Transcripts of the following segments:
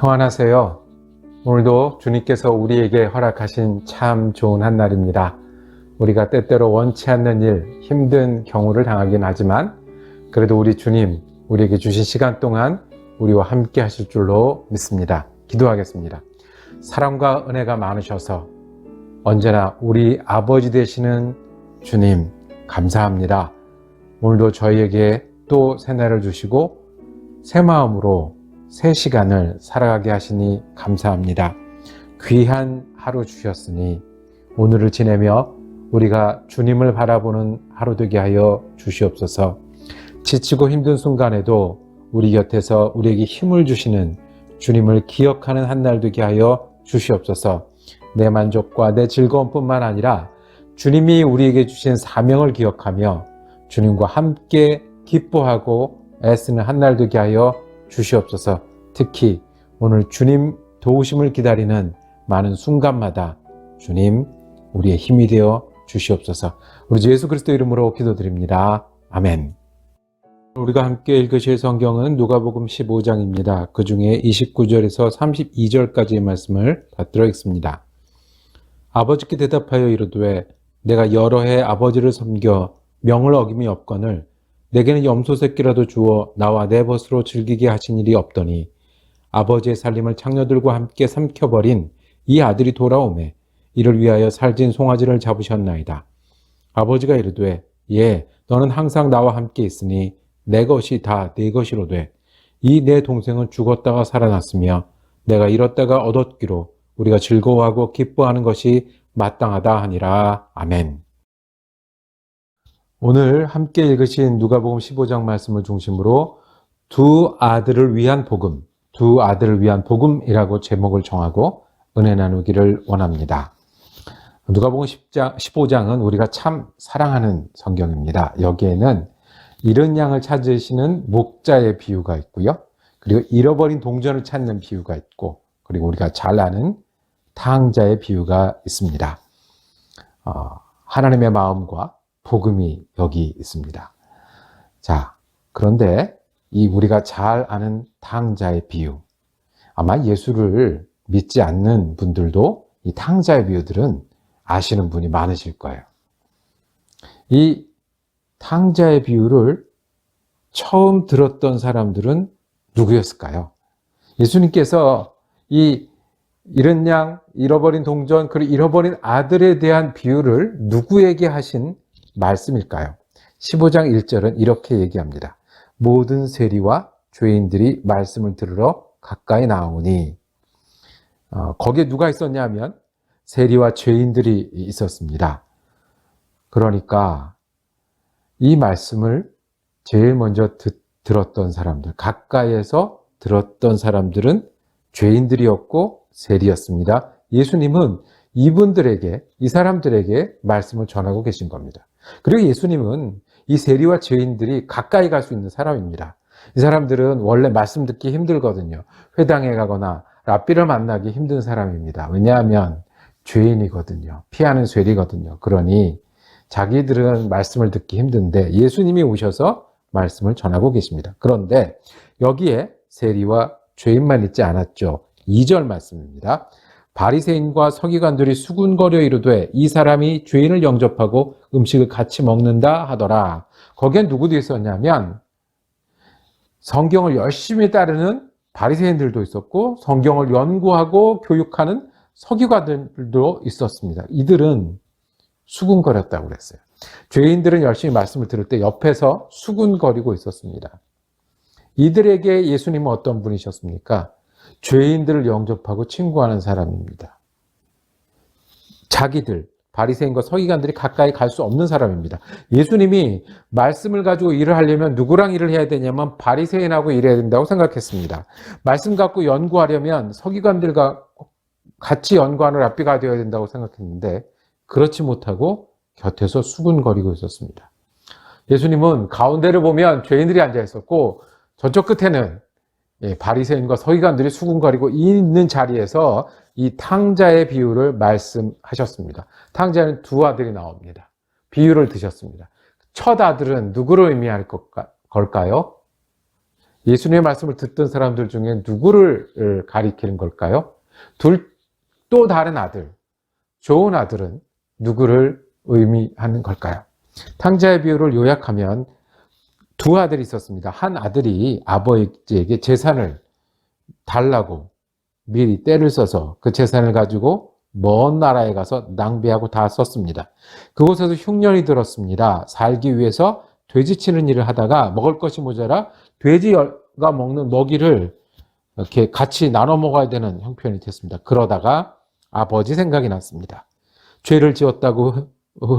평안하세요. 오늘도 주님께서 우리에게 허락하신 참 좋은 한날입니다. 우리가 때때로 원치 않는 일, 힘든 경우를 당하긴 하지만 그래도 우리 주님, 우리에게 주신 시간 동안 우리와 함께 하실 줄로 믿습니다. 기도하겠습니다. 사랑과 은혜가 많으셔서 언제나 우리 아버지 되시는 주님 감사합니다. 오늘도 저희에게 또 새날을 주시고 새 마음으로 새 시간을 살아가게 하시니 감사합니다. 귀한 하루 주셨으니 오늘을 지내며 우리가 주님을 바라보는 하루 되게 하여 주시옵소서. 지치고 힘든 순간에도 우리 곁에서 우리에게 힘을 주시는 주님을 기억하는 한 날 되게 하여 주시옵소서. 내 만족과 내 즐거움뿐만 아니라 주님이 우리에게 주신 사명을 기억하며 주님과 함께 기뻐하고 애쓰는 한 날 되게 하여 주시옵소서. 특히 오늘 주님 도우심을 기다리는 많은 순간마다 주님 우리의 힘이 되어 주시옵소서. 우리 주 예수 그리스도 이름으로 기도드립니다. 아멘. 우리가 함께 읽으실 성경은 누가복음 15장입니다. 그 중에 29절에서 32절까지의 말씀을 받들어 읽습니다. 아버지께 대답하여 이르되 내가 여러 해 아버지를 섬겨 명을 어김이 없거늘 내게는 염소 새끼라도 주어 나와 내 벗으로 즐기게 하신 일이 없더니 아버지의 살림을 창녀들과 함께 삼켜버린 이 아들이 돌아오매 이를 위하여 살진 송아지를 잡으셨나이다. 아버지가 이르되 예 너는 항상 나와 함께 있으니 내 것이 다 네 것이로되 이 내 동생은 죽었다가 살아났으며 내가 잃었다가 얻었기로 우리가 즐거워하고 기뻐하는 것이 마땅하다 하니라. 아멘. 오늘 함께 읽으신 누가복음 15장 말씀을 중심으로 두 아들을 위한 복음이라고 제목을 정하고 은혜 나누기를 원합니다. 누가복음 15장은 우리가 참 사랑하는 성경입니다. 여기에는 잃은 양을 찾으시는 목자의 비유가 있고요. 그리고 잃어버린 동전을 찾는 비유가 있고, 그리고 우리가 잘 아는 탕자의 비유가 있습니다. 하나님의 마음과 복음이 여기 있습니다. 자, 그런데 이 우리가 잘 아는 탕자의 비유, 아마 예수를 믿지 않는 분들도 이 탕자의 비유들은 아시는 분이 많으실 거예요. 이 탕자의 비유를 처음 들었던 사람들은 누구였을까요? 예수님께서 이 잃은 양, 잃어버린 동전, 그리고 잃어버린 아들에 대한 비유를 누구에게 하신 말씀일까요? 15장 1절은 이렇게 얘기합니다. 모든 세리와 죄인들이 말씀을 들으러 가까이 나오니, 거기에 누가 있었냐면 세리와 죄인들이 있었습니다. 그러니까 이 말씀을 제일 먼저 들었던 사람들, 가까이에서 들었던 사람들은 죄인들이었고 세리였습니다. 예수님은 이 사람들에게 말씀을 전하고 계신 겁니다. 그리고 예수님은 이 세리와 죄인들이 가까이 갈 수 있는 사람입니다. 이 사람들은 원래 말씀 듣기 힘들거든요. 회당에 가거나 랍비를 만나기 힘든 사람입니다. 왜냐하면 죄인이거든요. 피하는 쇠리거든요. 그러니 자기들은 말씀을 듣기 힘든데 예수님이 오셔서 말씀을 전하고 계십니다. 그런데 여기에 세리와 죄인만 있지 않았죠. 2절 말씀입니다. 바리새인과 서기관들이 수군거려 이르되 이 사람이 죄인을 영접하고 음식을 같이 먹는다 하더라. 거기엔 누구도 있었냐면 성경을 열심히 따르는 바리새인들도 있었고 성경을 연구하고 교육하는 서기관들도 있었습니다. 이들은 수군거렸다고 그랬어요. 죄인들은 열심히 말씀을 들을 때 옆에서 수군거리고 있었습니다. 이들에게 예수님은 어떤 분이셨습니까? 죄인들을 영접하고 친구하는 사람입니다. 바리새인과 서기관들이 가까이 갈 수 없는 사람입니다. 예수님이 말씀을 가지고 일을 하려면 누구랑 일을 해야 되냐면 바리새인하고 일해야 된다고 생각했습니다. 말씀 갖고 연구하려면 서기관들과 같이 연구하는 랍비가 되어야 된다고 생각했는데 그렇지 못하고 곁에서 수군거리고 있었습니다. 예수님은 가운데를 보면 죄인들이 앉아 있었고 저쪽 끝에는 바리새인과 서기관들이 수군거리고 있는 자리에서 이 탕자의 비유를 말씀하셨습니다. 탕자는 두 아들이 나옵니다. 비유를 드셨습니다. 첫 아들은 누구를 의미할 걸까요? 예수님의 말씀을 듣던 사람들 중에 누구를 가리키는 걸까요? 또 다른 아들, 좋은 아들은 누구를 의미하는 걸까요? 탕자의 비유를 요약하면 두 아들이 있었습니다. 한 아들이 아버지에게 재산을 달라고 미리 때를 써서 그 재산을 가지고 먼 나라에 가서 낭비하고 다 썼습니다. 그곳에서 흉년이 들었습니다. 살기 위해서 돼지 치는 일을 하다가 먹을 것이 모자라 돼지가 먹는 먹이를 이렇게 같이 나눠 먹어야 되는 형편이 됐습니다. 그러다가 아버지 생각이 났습니다. 죄를 지었다고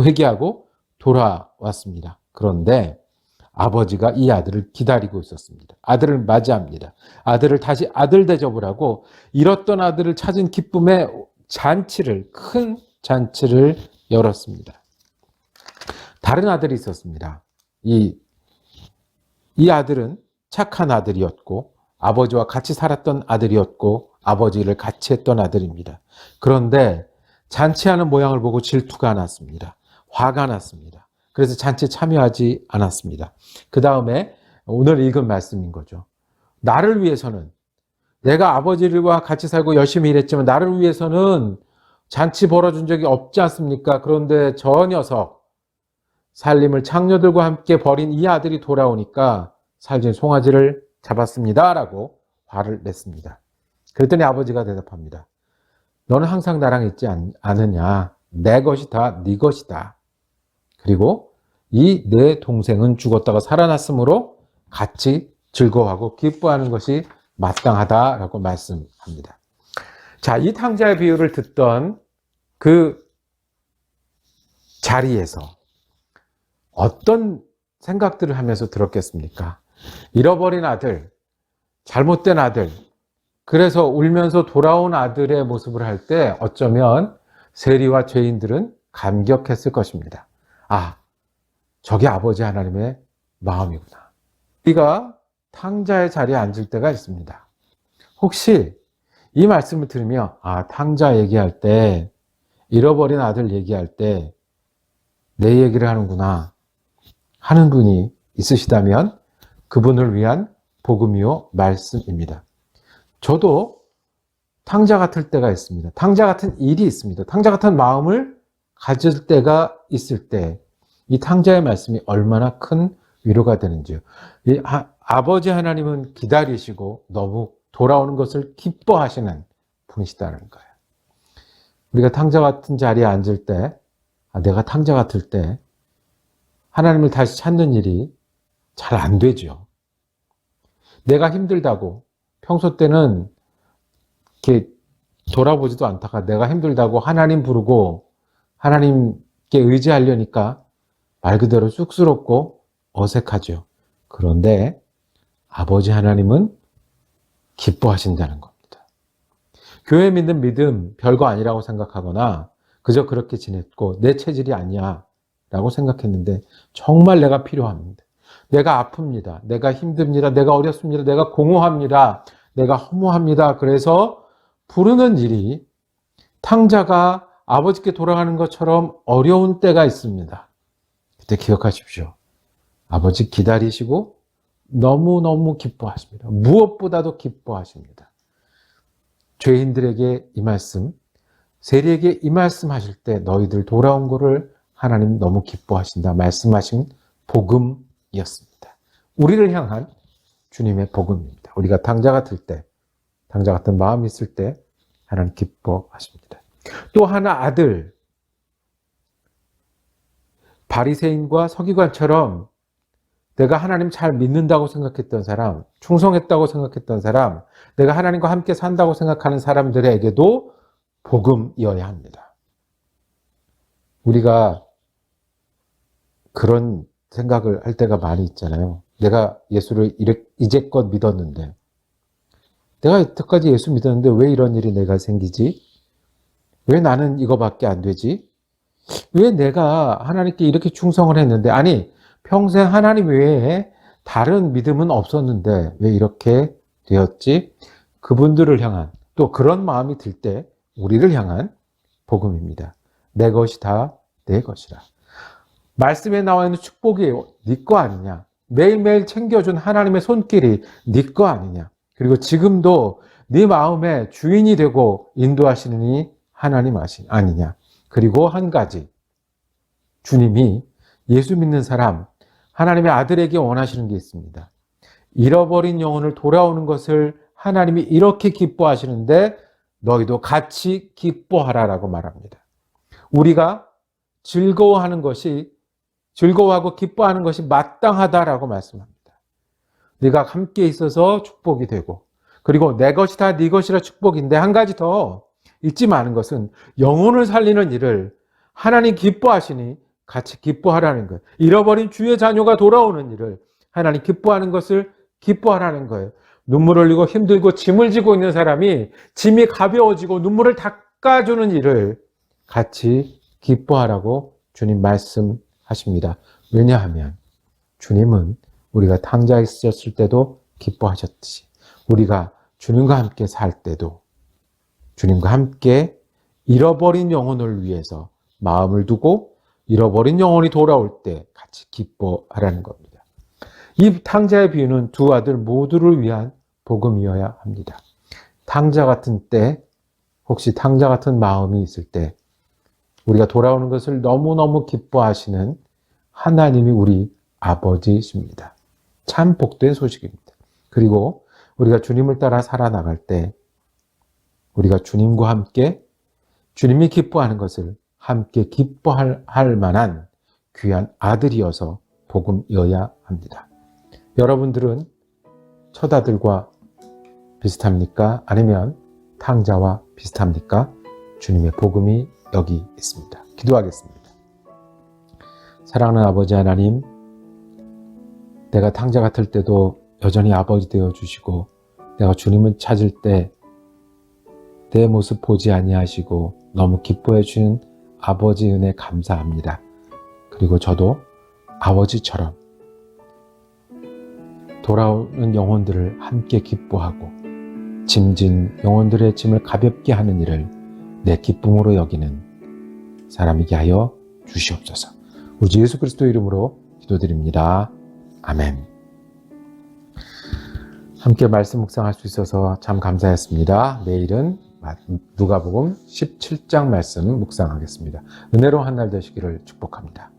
회개하고 돌아왔습니다. 그런데 아버지가 이 아들을 기다리고 있었습니다. 아들을 맞이합니다. 아들을 다시 아들 대접을 하고 잃었던 아들을 찾은 기쁨의 큰 잔치를 열었습니다. 다른 아들이 있었습니다. 이 아들은 착한 아들이었고 아버지와 같이 살았던 아들이었고 아버지를 같이 했던 아들입니다. 그런데 잔치하는 모양을 보고 질투가 났습니다. 화가 났습니다. 그래서 잔치에 참여하지 않았습니다. 그 다음에 오늘 읽은 말씀인 거죠. 나를 위해서는 내가 아버지와 같이 살고 열심히 일했지만 나를 위해서는 잔치 벌어준 적이 없지 않습니까? 그런데 저 녀석 살림을 창녀들과 함께 버린 이 아들이 돌아오니까 살진 송아지를 잡았습니다 라고 화를 냈습니다. 그랬더니 아버지가 대답합니다. 너는 항상 나랑 있지 않느냐? 내 것이 다 네 것이다. 그리고 이 내 동생은 죽었다가 살아났으므로 같이 즐거워하고 기뻐하는 것이 마땅하다라고 말씀합니다. 자, 이 탕자의 비유를 듣던 그 자리에서 어떤 생각들을 하면서 들었겠습니까? 잃어버린 아들, 잘못된 아들, 그래서 울면서 돌아온 아들의 모습을 할 때 어쩌면 세리와 죄인들은 감격했을 것입니다. 아, 저게 아버지 하나님의 마음이구나. 우리가 탕자의 자리에 앉을 때가 있습니다. 혹시 이 말씀을 들으며 탕자 얘기할 때, 잃어버린 아들 얘기할 때 내 얘기를 하는구나 하는 분이 있으시다면 그분을 위한 복음이요 말씀입니다. 저도 탕자 같을 때가 있습니다. 탕자 같은 일이 있습니다. 탕자 같은 마음을 가질 때가 있을 때 이 탕자의 말씀이 얼마나 큰 위로가 되는지요. 아버지 하나님은 기다리시고 너무 돌아오는 것을 기뻐하시는 분이시다는 거예요. 우리가 탕자 같은 자리에 앉을 때, 내가 탕자 같을 때 하나님을 다시 찾는 일이 잘 안 되죠. 내가 힘들다고 평소 때는 이렇게 돌아보지도 않다가 내가 힘들다고 하나님 부르고 하나님께 의지하려니까 말 그대로 쑥스럽고 어색하죠. 그런데 아버지 하나님은 기뻐하신다는 겁니다. 교회 믿는 믿음 별거 아니라고 생각하거나 그저 그렇게 지냈고 내 체질이 아니야 라고 생각했는데 정말 내가 필요합니다. 내가 아픕니다. 내가 힘듭니다. 내가 어렵습니다. 내가 공허합니다. 내가 허무합니다. 그래서 부르는 일이 탕자가 아버지께 돌아가는 것처럼 어려운 때가 있습니다. 그때 기억하십시오. 아버지 기다리시고 너무너무 기뻐하십니다. 무엇보다도 기뻐하십니다. 죄인들에게 이 말씀, 세리에게 이 말씀 하실 때 너희들 돌아온 거를 하나님 너무 기뻐하신다 말씀하신 복음이었습니다. 우리를 향한 주님의 복음입니다. 우리가 탕자 같을 때, 탕자 같은 마음이 있을 때 하나님 기뻐하십니다. 또 하나 아들, 바리새인과 서기관처럼 내가 하나님 잘 믿는다고 생각했던 사람, 충성했다고 생각했던 사람, 내가 하나님과 함께 산다고 생각하는 사람들에게도 복음이어야 합니다. 우리가 그런 생각을 할 때가 많이 있잖아요. 내가 예수를 이제껏 믿었는데, 내가 여태까지 예수 믿었는데 왜 이런 일이 내가 생기지? 왜 나는 이거밖에 안 되지? 왜 내가 하나님께 이렇게 충성을 했는데, 아니 평생 하나님 외에 다른 믿음은 없었는데 왜 이렇게 되었지? 그분들을 향한, 또 그런 마음이 들 때 우리를 향한 복음입니다. 내 것이 다 내 것이라. 말씀에 나와 있는 축복이 네 거 아니냐? 매일매일 챙겨준 하나님의 손길이 네 거 아니냐. 그리고 지금도 네 마음의 주인이 되고 인도하시는 이 하나님 아니냐. 그리고 한 가지, 주님이 예수 믿는 사람, 하나님의 아들에게 원하시는 게 있습니다. 잃어버린 영혼을 돌아오는 것을 하나님이 이렇게 기뻐하시는데 너희도 같이 기뻐하라라고 말합니다. 우리가 즐거워하고 기뻐하는 것이 마땅하다라고 말씀합니다. 네가 함께 있어서 축복이 되고, 그리고 내 것이다 네 것이라 축복인데, 한 가지 더 잊지 마는 것은 영혼을 살리는 일을 하나님 기뻐하시니 같이 기뻐하라는 거예요. 잃어버린 주의 자녀가 돌아오는 일을 하나님 기뻐하는 것을 기뻐하라는 거예요. 눈물 흘리고 힘들고 짐을 지고 있는 사람이 짐이 가벼워지고 눈물을 닦아주는 일을 같이 기뻐하라고 주님 말씀하십니다. 왜냐하면 주님은 우리가 탕자에 있었을 때도 기뻐하셨듯이, 우리가 주님과 함께 살 때도 주님과 함께 잃어버린 영혼을 위해서 마음을 두고 잃어버린 영혼이 돌아올 때 같이 기뻐하라는 겁니다. 이 탕자의 비유는 두 아들 모두를 위한 복음이어야 합니다. 탕자 같은 때, 혹시 탕자 같은 마음이 있을 때 우리가 돌아오는 것을 너무너무 기뻐하시는 하나님이 우리 아버지이십니다. 참 복된 소식입니다. 그리고 우리가 주님을 따라 살아나갈 때 우리가 주님과 함께 주님이 기뻐하는 것을 함께 기뻐할 만한 귀한 아들이어서 복음이어야 합니다. 여러분들은 첫아들과 비슷합니까? 아니면 탕자와 비슷합니까? 주님의 복음이 여기 있습니다. 기도하겠습니다. 사랑하는 아버지 하나님, 내가 탕자 같을 때도 여전히 아버지 되어 주시고, 내가 주님을 찾을 때 내 모습 보지 아니하시고 너무 기뻐해 주는 아버지 은혜 감사합니다. 그리고 저도 아버지처럼 돌아오는 영혼들을 함께 기뻐하고 짐진 영혼들의 짐을 가볍게 하는 일을 내 기쁨으로 여기는 사람이게 하여 주시옵소서. 우리 주 예수 그리스도 이름으로 기도드립니다. 아멘. 함께 말씀 묵상할 수 있어서 참 감사했습니다. 내일은 누가복음 17장 말씀 묵상하겠습니다. 은혜로운 한 날 되시기를 축복합니다.